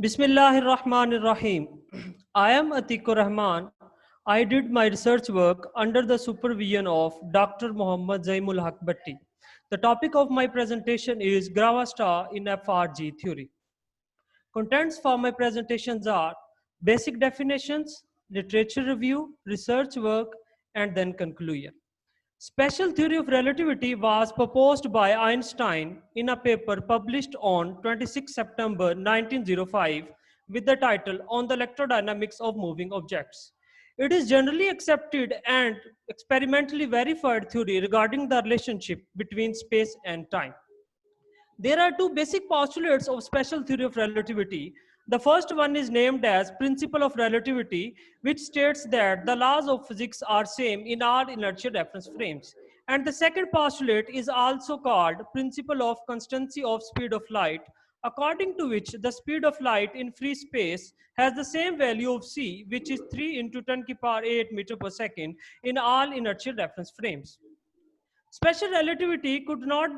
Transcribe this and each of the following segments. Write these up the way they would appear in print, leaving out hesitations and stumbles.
Bismillahir Rahmanir Rahim. I am Atikur Rahman. I did my research work under the supervision of Dr. Muhammad Zaimul Haq Bhatti. The topic of my presentation is Grava star in FRG theory. Contents for my presentations are basic definitions, literature review, research work, and then conclusion. Special theory of relativity was proposed by Einstein in a paper published on 26 September 1905 with the title On the Electrodynamics of Moving Objects. It is generally accepted and experimentally verified theory regarding the relationship between space and time. There are two basic postulates of special theory of relativity. The first one is named as principle of relativity, which states that the laws of physics are same in all inertial reference frames. And the second postulate is also called principle of constancy of speed of light, according to which the speed of light in free space has the same value of c, which is 3 into 10 to the power 8 meter per second in all inertial reference frames. Special relativity could not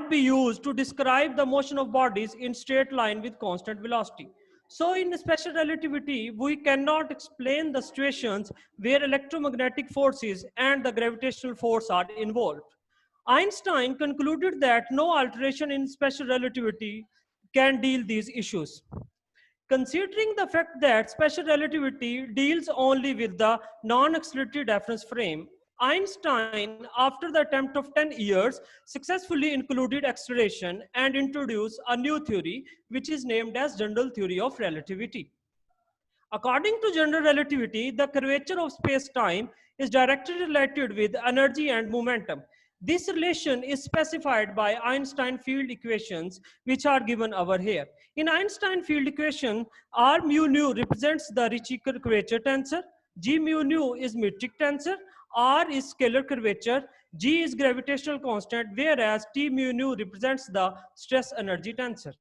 be used to describe the motion of bodies in straight line with constant velocity. So in special relativity, we cannot explain the situations where electromagnetic forces and the gravitational force are involved. Einstein concluded that no alteration in special relativity can deal these issues. Considering the fact that special relativity deals only with the non-accelerated reference frame, Einstein, after the attempt of 10 years, successfully included acceleration and introduced a new theory, which is named as general theory of relativity. According to general relativity, the curvature of space-time is directly related with energy and momentum. This relation is specified by Einstein field equations, which are given over here. In Einstein field equation, R mu nu represents the Ricci curvature tensor, G mu nu is metric tensor, R is scalar curvature, G is gravitational constant, whereas T mu nu represents the stress energy tensor.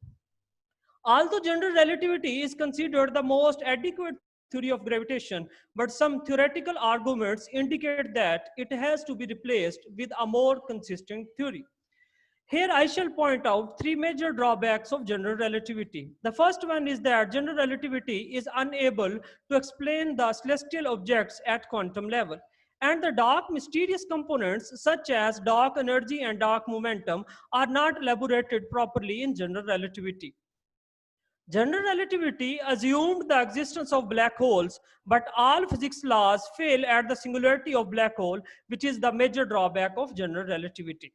Although general relativity is considered the most adequate theory of gravitation, but some theoretical arguments indicate that it has to be replaced with a more consistent theory. Here I shall point out three major drawbacks of general relativity. The first one is that general relativity is unable to explain the celestial objects at quantum level. And the dark mysterious components such as dark energy and dark momentum are not elaborated properly in general relativity. General relativity assumed the existence of black holes, but all physics laws fail at the singularity of black hole, which is the major drawback of general relativity.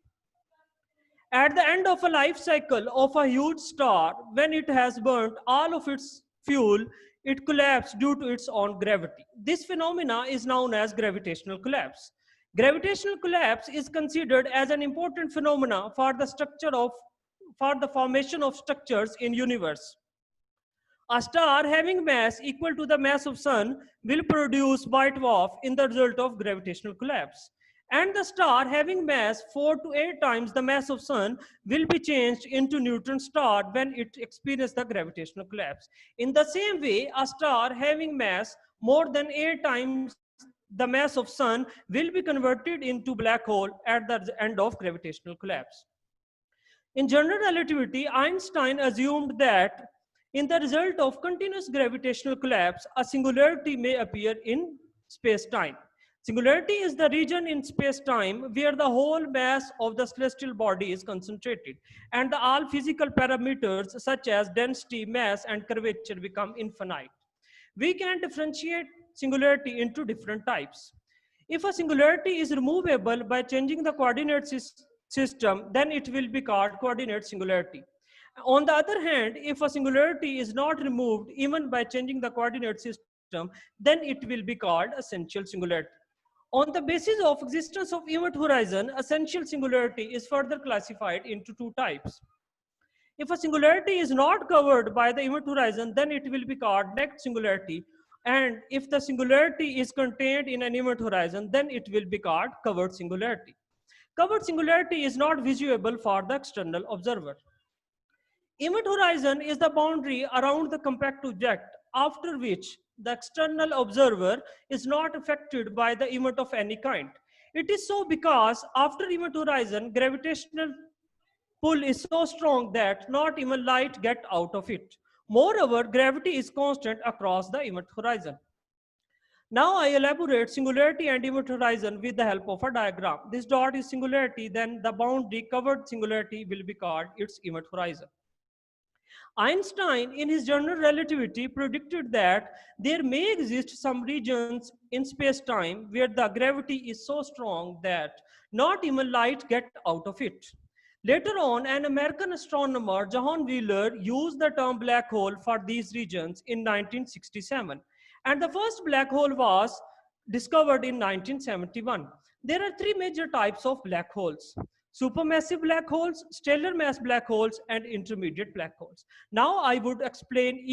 At the end of a life cycle of a huge star, when it has burnt all of its fuel, it collapses due to its own gravity. This phenomena is known as gravitational collapse. Gravitational collapse is considered as an important phenomena for the formation of structures in universe. A star having mass equal to the mass of sun will produce white dwarf in the result of gravitational collapse. And the star having mass 4 to 8 times the mass of sun will be changed into neutron star when it experiences the gravitational collapse. In the same way, a star having mass more than 8 times the mass of sun will be converted into black hole at the end of gravitational collapse. In general relativity, Einstein assumed that in the result of continuous gravitational collapse, a singularity may appear in space-time. Singularity is the region in space-time where the whole mass of the celestial body is concentrated, and all physical parameters such as density, mass, and curvature become infinite. We can differentiate singularity into different types. If a singularity is removable by changing the coordinate system, then it will be called coordinate singularity. On the other hand, if a singularity is not removed even by changing the coordinate system, then it will be called essential singularity. On the basis of existence of event horizon, essential singularity is further classified into two types. If a singularity is not covered by the event horizon, then it will be called direct singularity. And if the singularity is contained in an event horizon, then it will be called covered singularity. Covered singularity is not visible for the external observer. Event horizon is the boundary around the compact object after which the external observer is not affected by the event of any kind. It is so because after event horizon, gravitational pull is so strong that not even light get out of it. Moreover, gravity is constant across the event horizon. Now I elaborate singularity and event horizon with the help of a diagram. This dot is singularity, then the boundary covered singularity will be called its event horizon. Einstein, in his general relativity, predicted that there may exist some regions in space-time where the gravity is so strong that not even light get out of it. Later on, an American astronomer, John Wheeler, used the term black hole for these regions in 1967. And the first black hole was discovered in 1971. There are three major types of black holes: supermassive black holes, stellar mass black holes, and intermediate black holes. Now I would explain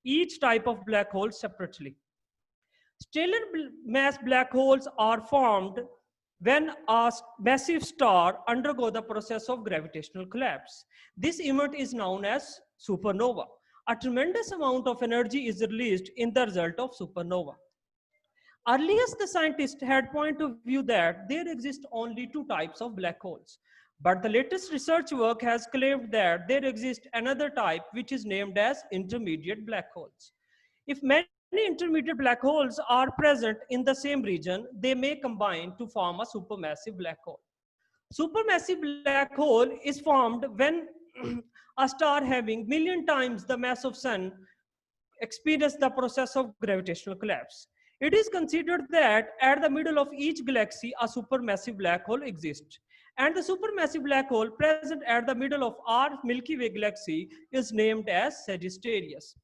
each type of black hole separately. Stellar mass black holes are formed when a massive star undergo the process of gravitational collapse. This event is known as supernova. A tremendous amount of energy is released in the result of supernova. Earliest, the scientists had point of view that there exist only two types of black holes. But the latest research work has claimed that there exists another type which is named as intermediate black holes. If many intermediate black holes are present in the same region, they may combine to form a supermassive black hole. Supermassive black hole is formed when a star having million times the mass of sun experience the process of gravitational collapse. It is considered that at the middle of each galaxy, a supermassive black hole exists. And the supermassive black hole present at the middle of our Milky Way galaxy is named as Sagittarius.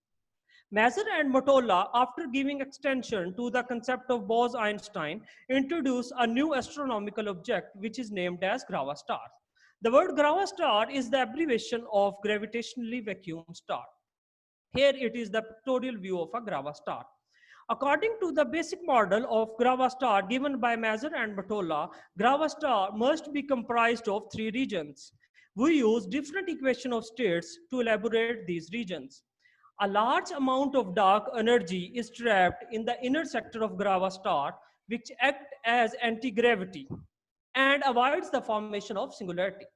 Mazur and Mottola, after giving extension to the concept of Bose-Einstein, introduced a new astronomical object which is named as Grava star. The word Grava star is the abbreviation of gravitationally vacuum star. Here it is the pictorial view of a Grava star. According to the basic model of Grava star given by Mazur and Mottola, Grava star must be comprised of three regions. We use different equation of states to elaborate these regions. A large amount of dark energy is trapped in the inner sector of Grava star, which act as anti-gravity and avoids the formation of singularity.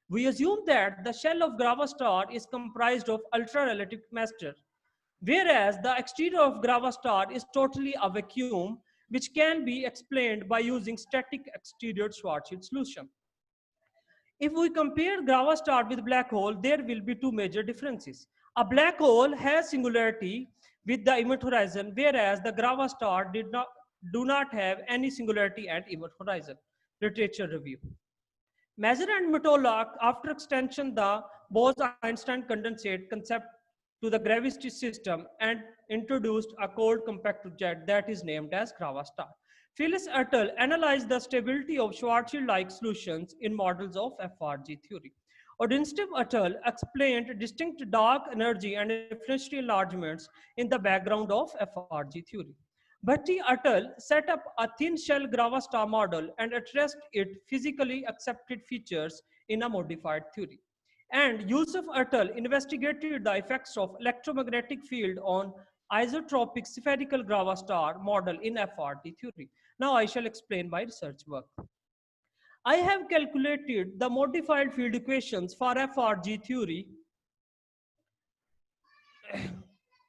We assume that the shell of Grava star is comprised of ultra-relative matter, whereas the exterior of Grava star is totally a vacuum, which can be explained by using static exterior Schwarzschild solution. If we compare Grava star with black hole, there will be two major differences. A black hole has singularity with the event horizon, whereas the Grava star do not have any singularity and event horizon. Literature review. Mazur and Mottola, after extension the Bose-Einstein condensate concept to the gravity system and introduced a cold compact jet that is named as Grava star. Phyllis et al. Analyzed the stability of Schwarzschild-like solutions in models of FRG theory. Odinstein et al. Explained distinct dark energy and efficiency enlargements in the background of FRG theory. Bhatti et al. Set up a thin shell Grava star model and addressed its physically accepted features in a modified theory. And Yusuf et al. Investigated the effects of electromagnetic field on isotropic spherical Grava star model in FRT theory. Now I shall explain my research work. I have calculated the modified field equations for FRG theory.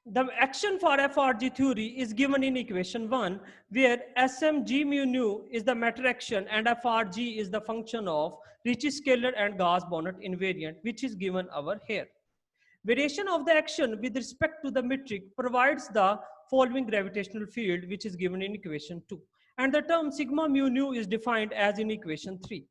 The action for FRG theory is given in equation 1, where SMG mu nu is the matter action and FRG is the function of Ricci scalar and Gauss-Bonnet invariant, which is given over here. Variation of the action with respect to the metric provides the following gravitational field, which is given in equation 2. And the term sigma mu nu is defined as in equation 3.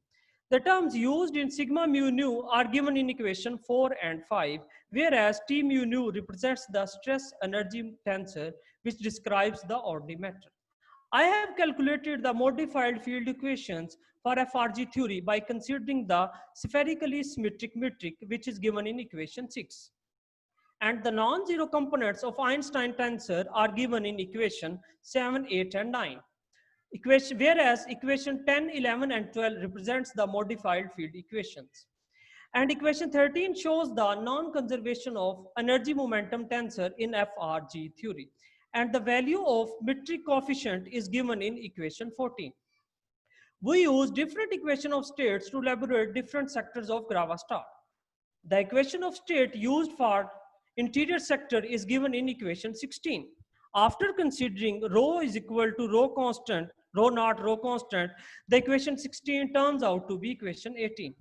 The terms used in sigma mu nu are given in equation 4 and 5, whereas T mu nu represents the stress energy tensor, which describes the ordinary matter. I have calculated the modified field equations for FRG theory by considering the spherically symmetric metric, which is given in equation 6. And the non-zero components of Einstein tensor are given in equation 7, 8, and 9. Whereas equation 10, 11, and 12 represents the modified field equations. And equation 13 shows the non-conservation of energy momentum tensor in FRG theory. And the value of metric coefficient is given in equation 14. We use different equation of states to elaborate different sectors of Grava star. The equation of state used for interior sector is given in equation 16. After considering rho is equal to rho constant, rho naught, rho constant, the equation 16 turns out to be equation 18.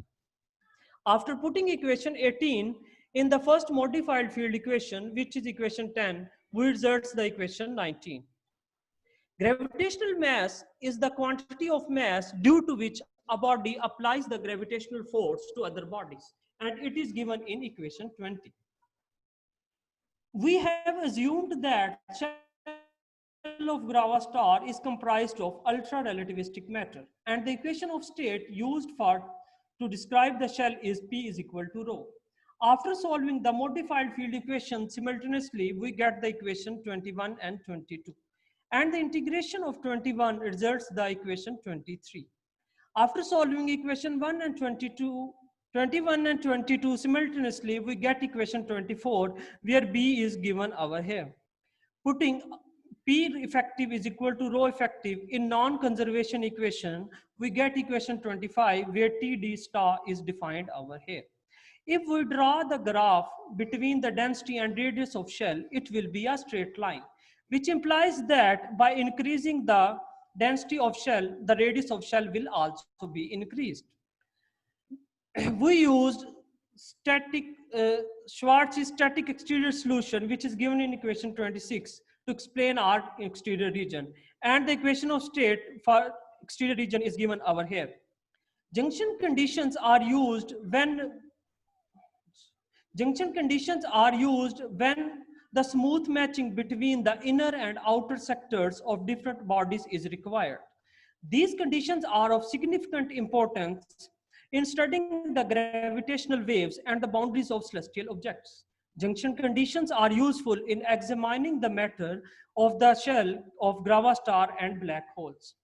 After putting equation 18 in the first modified field equation, which is equation 10, we results the equation 19. Gravitational mass is the quantity of mass due to which a body applies the gravitational force to other bodies, and it is given in equation 20. We have assumed that shell of Grava star is comprised of ultra-relativistic matter, and the equation of state used to describe the shell is P is equal to rho. After solving the modified field equation simultaneously, we get the equation 21 and 22. And the integration of 21 results the equation 23. After solving equation 1 and 22, 21 and 22 simultaneously, we get equation 24, where B is given over here. Putting P effective is equal to rho effective in non-conservation equation, we get equation 25, where TD star is defined over here. If we draw the graph between the density and radius of shell, it will be a straight line, which implies that by increasing the density of shell, the radius of shell will also be increased. We used static Schwarz's static exterior solution, which is given in equation 26, to explain our exterior region. And the equation of state for exterior region is given over here. Junction conditions are used when the smooth matching between the inner and outer sectors of different bodies is required. These conditions are of significant importance in studying the gravitational waves and the boundaries of celestial objects. Junction conditions are useful in examining the matter of the shell of Grava star and black holes.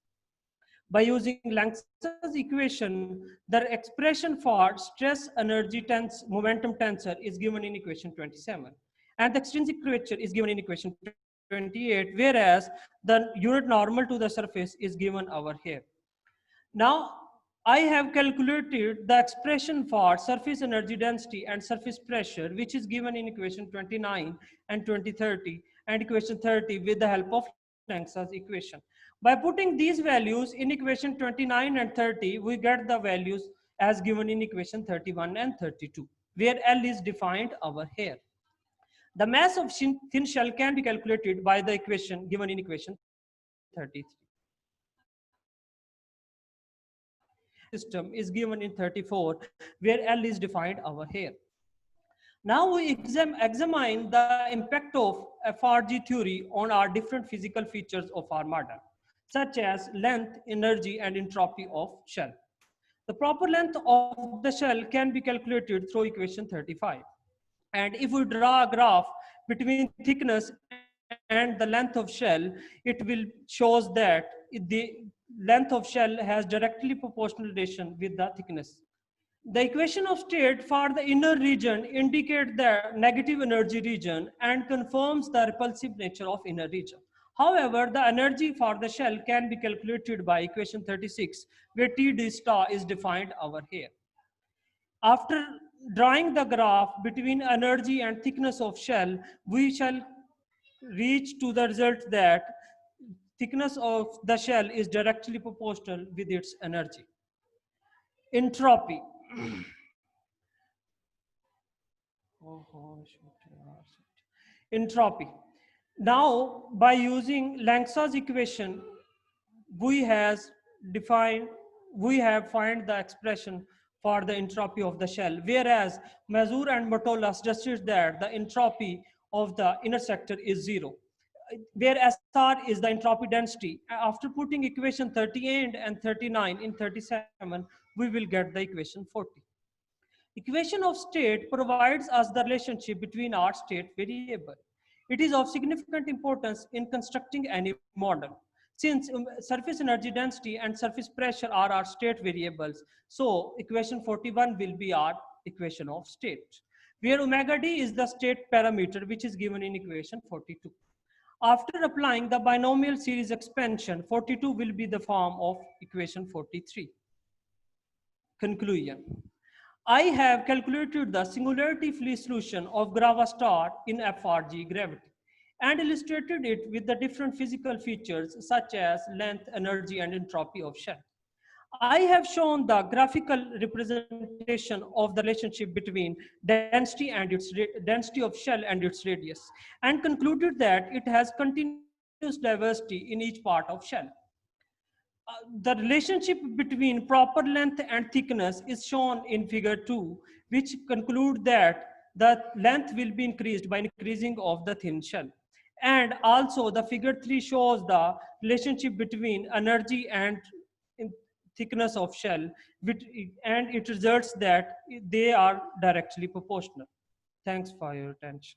By using Lang's equation, the expression for stress energy momentum tensor is given in equation 27. And the extrinsic curvature is given in equation 28, whereas the unit normal to the surface is given over here. Now, I have calculated the expression for surface energy density and surface pressure, which is given in equation 29 and 2030, and equation 30 with the help of Lang's equation. By putting these values in equation 29 and 30, we get the values as given in equation 31 and 32, where L is defined over here. The mass of thin shell can be calculated by the equation given in equation 33. System is given in 34, where L is defined over here. Now we examine the impact of FRG theory on our different physical features of our model, such as length, energy, and entropy of shell. The proper length of the shell can be calculated through equation 35. And if we draw a graph between thickness and the length of shell, it will shows that the length of shell has directly proportional relation with the thickness. The equation of state for the inner region indicates the negative energy region and confirms the repulsive nature of inner region. However, the energy for the shell can be calculated by equation 36, where TD star is defined over here. After drawing the graph between energy and thickness of shell, we shall reach to the result that thickness of the shell is directly proportional with its energy. Entropy. Entropy. Now, by using Lang's equation, we have find the expression for the entropy of the shell, whereas Mazur and Mottola suggested that the entropy of the inner sector is 0, where SR is the entropy density. After putting equation 38 and 39 in 37, we will get the equation 40. Equation of state provides us the relationship between our state variable. It is of significant importance in constructing any model. Since surface energy density and surface pressure are our state variables, so equation 41 will be our equation of state, where omega d is the state parameter, which is given in equation 42. After applying the binomial series expansion, 42 will be the form of equation 43. Conclusion. I have calculated the singularity-free solution of Grava star in FRG gravity and illustrated it with the different physical features such as length, energy, and entropy of shell. I have shown the graphical representation of the relationship between density of shell and its radius, and concluded that it has continuous diversity in each part of shell. The relationship between proper length and thickness is shown in figure 2, which conclude that the length will be increased by increasing of the thin shell. And also the figure 3 shows the relationship between energy and thickness of shell, and it results that they are directly proportional. Thanks for your attention.